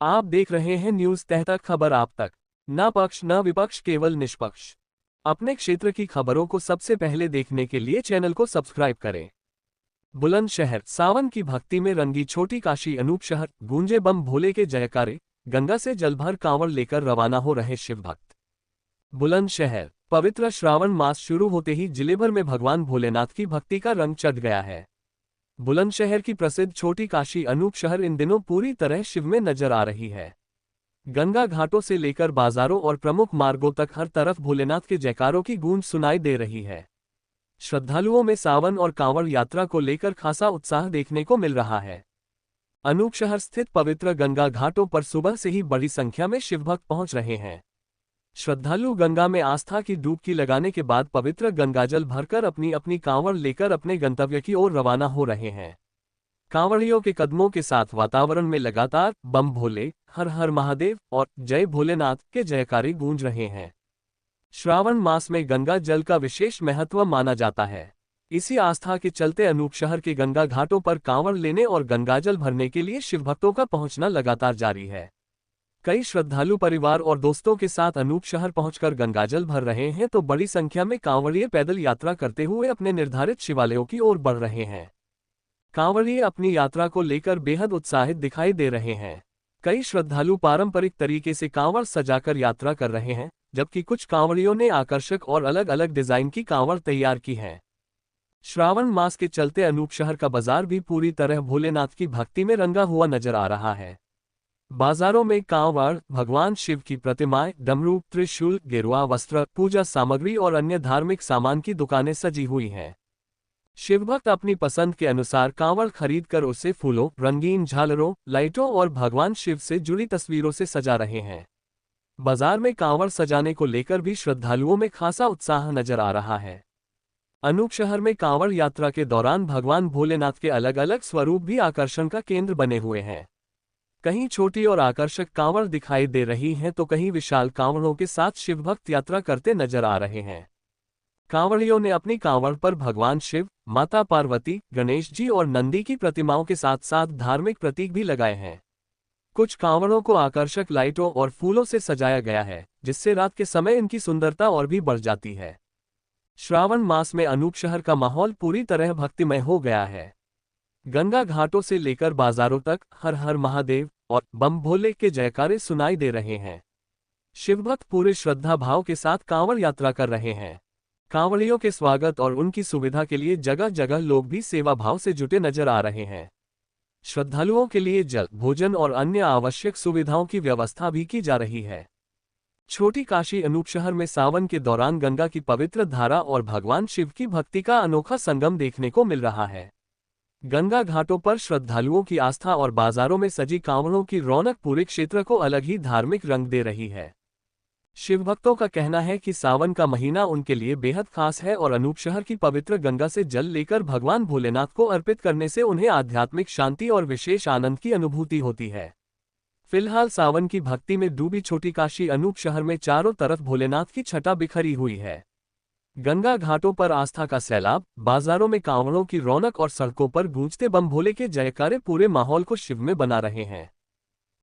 आप देख रहे हैं न्यूज तहत खबर आप तक। न पक्ष न विपक्ष, केवल निष्पक्ष। अपने क्षेत्र की खबरों को सबसे पहले देखने के लिए चैनल को सब्सक्राइब करें। बुलंदशहर, सावन की भक्ति में रंगी छोटी काशी अनूप शहर, गूंजे बम भोले के जयकारे, गंगा से जलभर कांवड़ लेकर रवाना हो रहे शिव भक्त। बुलंदशहर, पवित्र श्रावण मास शुरू होते ही जिले भर में भगवान भोलेनाथ की भक्ति का रंग चढ़ गया है। बुलंदशहर की प्रसिद्ध छोटी काशी अनूप शहर इन दिनों पूरी तरह शिव में नजर आ रही है। गंगा घाटों से लेकर बाजारों और प्रमुख मार्गों तक हर तरफ भोलेनाथ के जयकारों की गूंज सुनाई दे रही है। श्रद्धालुओं में सावन और कांवड़ यात्रा को लेकर खासा उत्साह देखने को मिल रहा है। अनूप शहर स्थित पवित्र गंगा घाटों पर सुबह से ही बड़ी संख्या में शिवभक्त पहुंच रहे हैं। श्रद्धालु गंगा में आस्था की डुबकी लगाने के बाद पवित्र गंगाजल भरकर अपनी अपनी कांवड़ लेकर अपने गंतव्य की ओर रवाना हो रहे हैं। कांवड़ियों के कदमों के साथ वातावरण में लगातार बम भोले, हर हर महादेव और जय भोलेनाथ के जयकारे गूंज रहे हैं। श्रावण मास में गंगा जल का विशेष महत्व माना जाता है। इसी आस्था के चलते अनूप शहर के गंगा घाटों पर कांवड़ लेने और गंगाजल भरने के लिए शिवभक्तों का पहुंचना लगातार जारी है। कई श्रद्धालु परिवार और दोस्तों के साथ अनूप शहर पहुंचकर गंगाजल भर रहे हैं, तो बड़ी संख्या में कांवड़िए पैदल यात्रा करते हुए अपने निर्धारित शिवालयों की ओर बढ़ रहे हैं। कांवड़िए अपनी यात्रा को लेकर बेहद उत्साहित दिखाई दे रहे हैं। कई श्रद्धालु पारंपरिक तरीके से कांवड़ सजाकर यात्रा कर रहे हैं, जबकि कुछ कांवड़ियों ने आकर्षक और अलग अलग डिजाइन की कांवड़ तैयार की है। श्रावण मास के चलते अनूप शहर का बाजार भी पूरी तरह भोलेनाथ की भक्ति में रंगा हुआ नजर आ रहा है। बाजारों में कांवड़, भगवान शिव की प्रतिमाएं, डमरू, त्रिशूल, गेरुआ वस्त्र, पूजा सामग्री और अन्य धार्मिक सामान की दुकानें सजी हुई हैं। शिवभक्त अपनी पसंद के अनुसार कांवड़ खरीदकर उसे फूलों, रंगीन झालरों, लाइटों और भगवान शिव से जुड़ी तस्वीरों से सजा रहे हैं। बाजार में कांवड़ सजाने को लेकर भी श्रद्धालुओं में खासा उत्साह नजर आ रहा है। अनूप शहर में कांवड़ यात्रा के दौरान भगवान भोलेनाथ के अलग अलग स्वरूप भी आकर्षण का केंद्र बने हुए हैं। कहीं छोटी और आकर्षक कांवड़ दिखाई दे रही हैं, तो कहीं विशाल कांवड़ों के साथ शिवभक्त यात्रा करते नजर आ रहे हैं। कांवड़ियों ने अपनी कांवड़ पर भगवान शिव, माता पार्वती, गणेश जी और नंदी की प्रतिमाओं के साथ साथ धार्मिक प्रतीक भी लगाए हैं। कुछ कांवड़ों को आकर्षक लाइटों और फूलों से सजाया गया है, जिससे रात के समय इनकी सुंदरता और भी बढ़ जाती है। श्रावण मास में अनूप शहर का माहौल पूरी तरह भक्तिमय हो गया है। गंगा घाटों से लेकर बाजारों तक हर हर महादेव और बम भोले के जयकारे सुनाई दे रहे हैं। शिवभक्त पूरे श्रद्धा भाव के साथ कांवड़ यात्रा कर रहे हैं। कांवड़ियों के स्वागत और उनकी सुविधा के लिए जगह जगह लोग भी सेवा भाव से जुटे नजर आ रहे हैं। श्रद्धालुओं के लिए जल, भोजन और अन्य आवश्यक सुविधाओं की व्यवस्था भी की जा रही है। छोटी काशी अनूप शहर में सावन के दौरान गंगा की पवित्र धारा और भगवान शिव की भक्ति का अनोखा संगम देखने को मिल रहा है। गंगा घाटों पर श्रद्धालुओं की आस्था और बाजारों में सजी कांवड़ों की रौनक पूरे क्षेत्र को अलग ही धार्मिक रंग दे रही है। शिवभक्तों का कहना है कि सावन का महीना उनके लिए बेहद खास है और अनूप शहर की पवित्र गंगा से जल लेकर भगवान भोलेनाथ को अर्पित करने से उन्हें आध्यात्मिक शांति और विशेष आनंद की अनुभूति होती है। फिलहाल सावन की भक्ति में डूबी छोटी काशी अनूप शहर में चारों तरफ भोलेनाथ की छटा बिखरी हुई है। गंगा घाटों पर आस्था का सैलाब, बाजारों में कांवड़ों की रौनक और सड़कों पर गूंजते बम भोले के जयकारे पूरे माहौल को शिव में बना रहे हैं।